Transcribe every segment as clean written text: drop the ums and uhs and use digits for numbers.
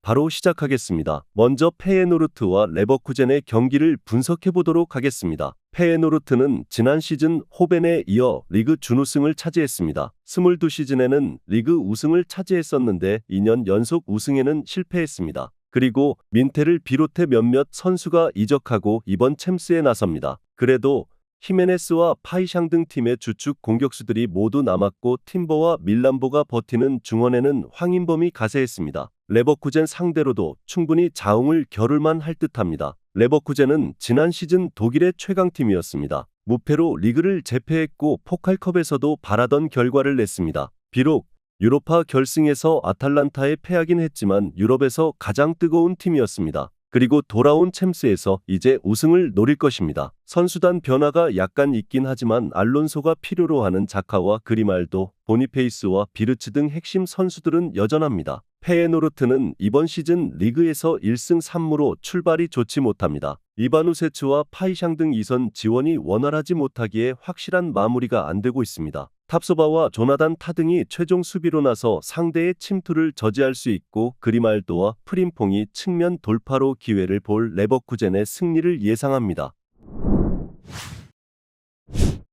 바로 시작하겠습니다. 먼저 페예노르트와 레버쿠젠의 경기를 분석해 보도록 하겠습니다. 페예노르트는 지난 시즌 호벤에 이어 리그 준우승을 차지했습니다. 22시즌에는 리그 우승을 차지했었는데 2년 연속 우승에는 실패했습니다. 그리고 민테를 비롯해 몇몇 선수가 이적하고 이번 챔스에 나섭니다. 그래도 히메네스와 파이샹 등 팀의 주축 공격수들이 모두 남았고 팀버와 밀란보가 버티는 중원에는 황인범이 가세했습니다. 레버쿠젠 상대로도 충분히 자웅을 겨룰만 할 듯합니다. 레버쿠젠은 지난 시즌 독일의 최강팀이었습니다. 무패로 리그를 제패했고 포칼컵에서도 바라던 결과를 냈습니다. 비록 유로파 결승에서 아탈란타에 패하긴 했지만 유럽에서 가장 뜨거운 팀이었습니다. 그리고 돌아온 챔스에서 이제 우승을 노릴 것입니다. 선수단 변화가 약간 있긴 하지만 알론소가 필요로 하는 자카와 그리말도, 보니페이스와 비르츠 등 핵심 선수들은 여전합니다. 페예노르트는 이번 시즌 리그에서 1승 3무로 출발이 좋지 못합니다. 이바누세츠와 파이샹 등 이선 지원이 원활하지 못하기에 확실한 마무리가 안 되고 있습니다. 탑소바와 조나단 타 등이 최종 수비로 나서 상대의 침투를 저지할 수 있고 그리말도와 프림퐁이 측면 돌파로 기회를 볼 레버쿠젠의 승리를 예상합니다.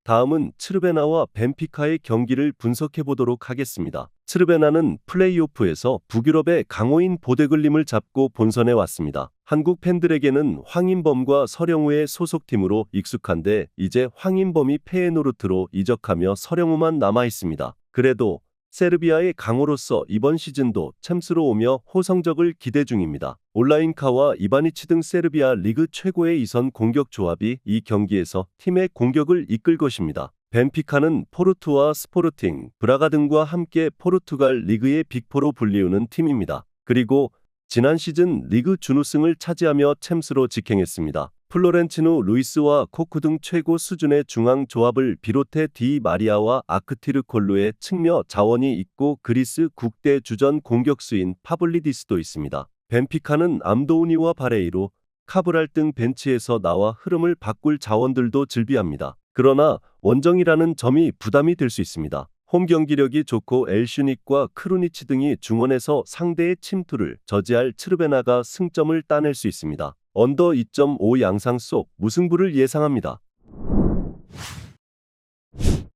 다음은 츠르베나와 벤피카의 경기를 분석해 보도록 하겠습니다. 츠르베나는 플레이오프에서 북유럽의 강호인 보데글림을 잡고 본선에 왔습니다. 한국 팬들에게는 황인범과 서령우의 소속팀으로 익숙한데 이제 황인범이 페예노르트로 이적하며 서령우만 남아 있습니다. 그래도 세르비아의 강호로서 이번 시즌도 챔스로 오며 호성적을 기대 중입니다. 올라인카와 이바니치 등 세르비아 리그 최고의 이선 공격 조합이 이 경기에서 팀의 공격을 이끌 것입니다. 벤피카는 포르투와 스포르팅, 브라가 등과 함께 포르투갈 리그의 빅4로 불리우는 팀입니다. 그리고 지난 시즌 리그 준우승을 차지하며 챔스로 직행했습니다. 플로렌티노 루이스와 코쿠 등 최고 수준의 중앙 조합을 비롯해 디 마리아와 아크티르콜루의 측면 자원이 있고 그리스 국대 주전 공격수인 파블리디스도 있습니다. 벤피카는 암도우니와 바레이로, 카브랄 등 벤치에서 나와 흐름을 바꿀 자원들도 즐비합니다. 그러나 원정이라는 점이 부담이 될 수 있습니다. 홈 경기력이 좋고 엘슈닉과 크루니치 등이 중원에서 상대의 침투를 저지할 츠르베나가 승점을 따낼 수 있습니다. 언더 2.5 양상 속 무승부를 예상합니다.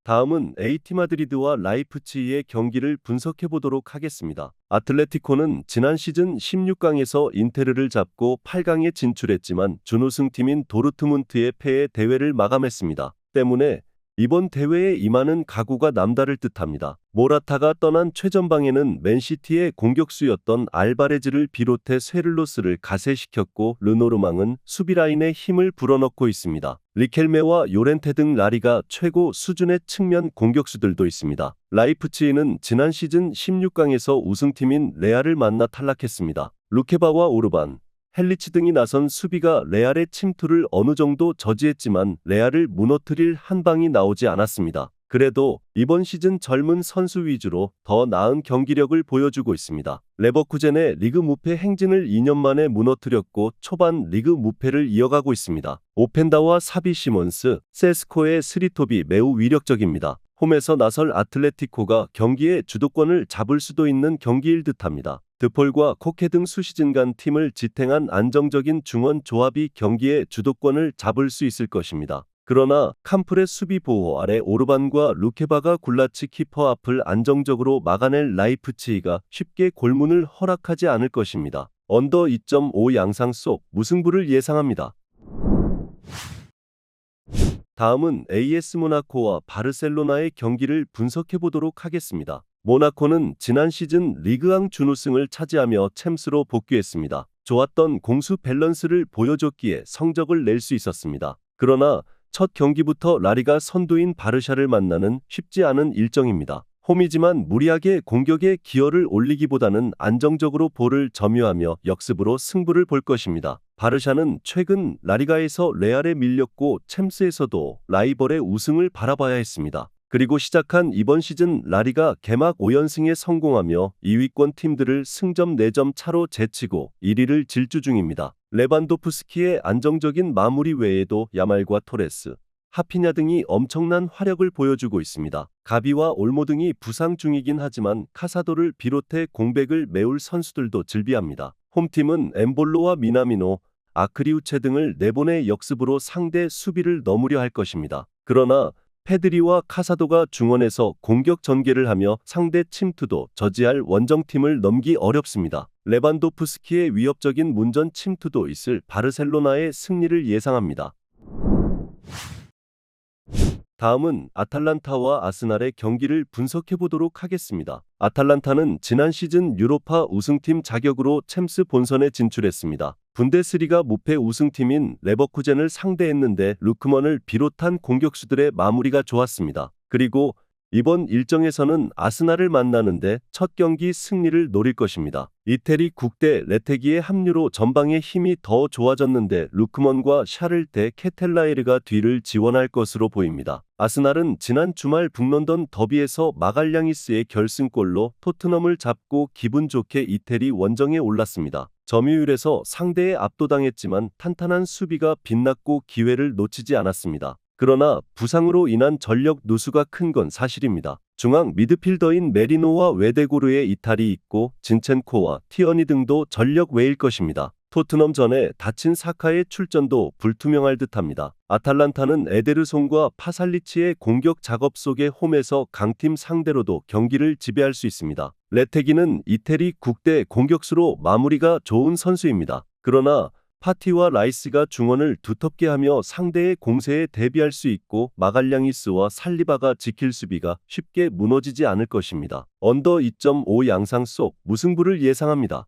다음은 AT 마드리드와 라이프치히의 경기를 분석해 보도록 하겠습니다. 아틀레티코는 지난 시즌 16강에서 인테르를 잡고 8강에 진출했지만 준우승팀인 도르트문트의 패에 대회를 마감했습니다. 때문에 이번 대회에 임하는 각오가 남다를 듯합니다. 모라타가 떠난 최전방에는 맨시티의 공격수였던 알바레즈를 비롯해 쇠를로스를 가세시켰고 르노르망은 수비라인에 힘을 불어넣고 있습니다. 리켈메와 요렌테 등 라리가 최고 수준의 측면 공격수들도 있습니다. 라이프치히는 지난 시즌 16강에서 우승팀인 레알을 만나 탈락했습니다. 루케바와 오르반, 헬리치 등이 나선 수비가 레알의 침투를 어느 정도 저지했지만 레알을 무너뜨릴 한 방이 나오지 않았습니다. 그래도 이번 시즌 젊은 선수 위주로 더 나은 경기력을 보여주고 있습니다. 레버쿠젠의 리그 무패 행진을 2년 만에 무너뜨렸고 초반 리그 무패를 이어가고 있습니다. 오펜다와 사비 시몬스, 세스코의 스리톱이 매우 위력적입니다. 홈에서 나설 아틀레티코가 경기의 주도권을 잡을 수도 있는 경기일 듯합니다. 드폴과 코케 등 수시즌간 팀을 지탱한 안정적인 중원 조합이 경기의 주도권을 잡을 수 있을 것입니다. 그러나 캄플의 수비 보호 아래 오르반과 루케바가 굴라치 키퍼 앞을 안정적으로 막아낼 라이프치히가 쉽게 골문을 허락하지 않을 것입니다. 언더 2.5 양상 속 무승부를 예상합니다. 다음은 AS 모나코와 바르셀로나의 경기를 분석해 보도록 하겠습니다. 모나코는 지난 시즌 리그앙 준우승을 차지하며 챔스로 복귀했습니다. 좋았던 공수 밸런스를 보여줬기에 성적을 낼 수 있었습니다. 그러나 첫 경기부터 라리가 선두인 바르샤를 만나는 쉽지 않은 일정입니다. 홈이지만 무리하게 공격에 기여를 올리기보다는 안정적으로 볼을 점유하며 역습으로 승부를 볼 것입니다. 바르샤는 최근 라리가에서 레알에 밀렸고 챔스에서도 라이벌의 우승을 바라봐야 했습니다. 그리고 시작한 이번 시즌 라리가 개막 5연승에 성공하며 2위권 팀들을 승점 4점 차로 제치고 1위를 질주 중입니다. 레반도프스키의 안정적인 마무리 외에도 야말과 토레스, 하피냐 등이 엄청난 화력을 보여주고 있습니다. 가비와 올모 등이 부상 중이긴 하지만 카사도를 비롯해 공백을 메울 선수들도 즐비합니다. 홈팀은 엠볼로와 미나미노, 아크리우체 등을 내보내 역습으로 상대 수비를 넘으려 할 것입니다. 그러나 페드리와 카사도가 중원에서 공격 전개를 하며 상대 침투도 저지할 원정팀을 넘기 어렵습니다. 레반도프스키의 위협적인 문전 침투도 있을 바르셀로나의 승리를 예상합니다. 다음은 아탈란타와 아스날의 경기를 분석해 보도록 하겠습니다. 아탈란타는 지난 시즌 유로파 우승팀 자격으로 챔스 본선에 진출했습니다. 분데스리가 무패 우승팀인 레버쿠젠을 상대했는데 루크먼을 비롯한 공격수들의 마무리가 좋았습니다. 그리고 이번 일정에서는 아스날을 만나는데 첫 경기 승리를 노릴 것입니다. 이태리 국대 레테기의 합류로 전방의 힘이 더 좋아졌는데 루크먼과 샤를 대 케텔라에르가 뒤를 지원할 것으로 보입니다. 아스날은 지난 주말 북런던 더비에서 마갈량이스의 결승골로 토트넘을 잡고 기분 좋게 이태리 원정에 올랐습니다. 점유율에서 상대에 압도당했지만 탄탄한 수비가 빛났고 기회를 놓치지 않았습니다. 그러나 부상으로 인한 전력 누수가 큰 건 사실입니다. 중앙 미드필더인 메리노와 웨데고르의 이탈이 있고 진첸코와 티어니 등도 전력 외일 것입니다. 토트넘전에 다친 사카의 출전도 불투명할 듯합니다. 아탈란타는 에데르송과 파살리치의 공격 작업 속에 홈에서 강팀 상대로도 경기를 지배할 수 있습니다. 레테기는 이태리 국대 공격수로 마무리가 좋은 선수입니다. 그러나 파티와 라이스가 중원을 두텁게 하며 상대의 공세에 대비할 수 있고 마갈량이스와 살리바가 지킬 수비가 쉽게 무너지지 않을 것입니다. 언더 2.5 양상 속 무승부를 예상합니다.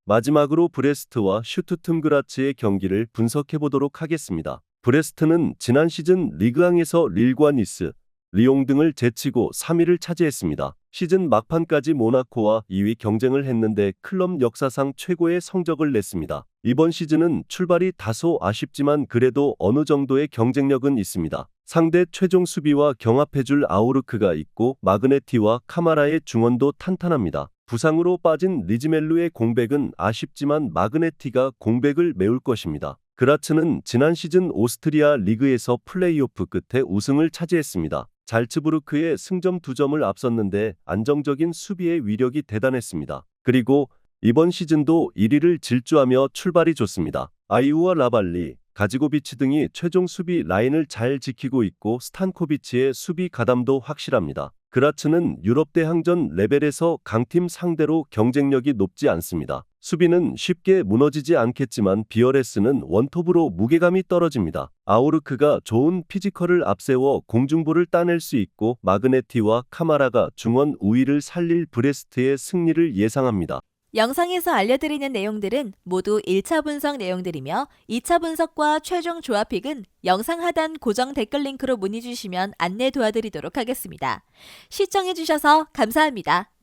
마지막으로 브레스트와 슈투트그라츠의 경기를 분석해 보도록 하겠습니다. 브레스트는 지난 시즌 리그앙에서 릴과 니스, 리옹 등을 제치고 3위를 차지했습니다. 시즌 막판까지 모나코와 2위 경쟁을 했는데 클럽 역사상 최고의 성적을 냈습니다. 이번 시즌은 출발이 다소 아쉽지만 그래도 어느 정도의 경쟁력은 있습니다. 상대 최종 수비와 경합해줄 아우르크가 있고 마그네티와 카마라의 중원도 탄탄합니다. 부상으로 빠진 리즈멜루의 공백은 아쉽지만 마그네티가 공백을 메울 것입니다. 그라츠는 지난 시즌 오스트리아 리그에서 플레이오프 끝에 우승을 차지했습니다. 잘츠부르크의 승점 2점을 앞섰는데 안정적인 수비의 위력이 대단했습니다. 그리고 이번 시즌도 1위를 질주하며 출발이 좋습니다. 아이우와 라발리, 가지고비치 등이 최종 수비 라인을 잘 지키고 있고 스탄코비치의 수비 가담도 확실합니다. 그라츠는 유럽 대항전 레벨에서 강팀 상대로 경쟁력이 높지 않습니다. 수비는 쉽게 무너지지 않겠지만 비어레스는 원톱으로 무게감이 떨어집니다. 아우르크가 좋은 피지컬을 앞세워 공중볼을 따낼 수 있고 마그네티와 카마라가 중원 우위를 살릴 브레스트의 승리를 예상합니다. 영상에서 알려드리는 내용들은 모두 1차 분석 내용들이며 2차 분석과 최종 조합픽은 영상 하단 고정 댓글 링크로 문의 주시면 안내 도와드리도록 하겠습니다. 시청해주셔서 감사합니다.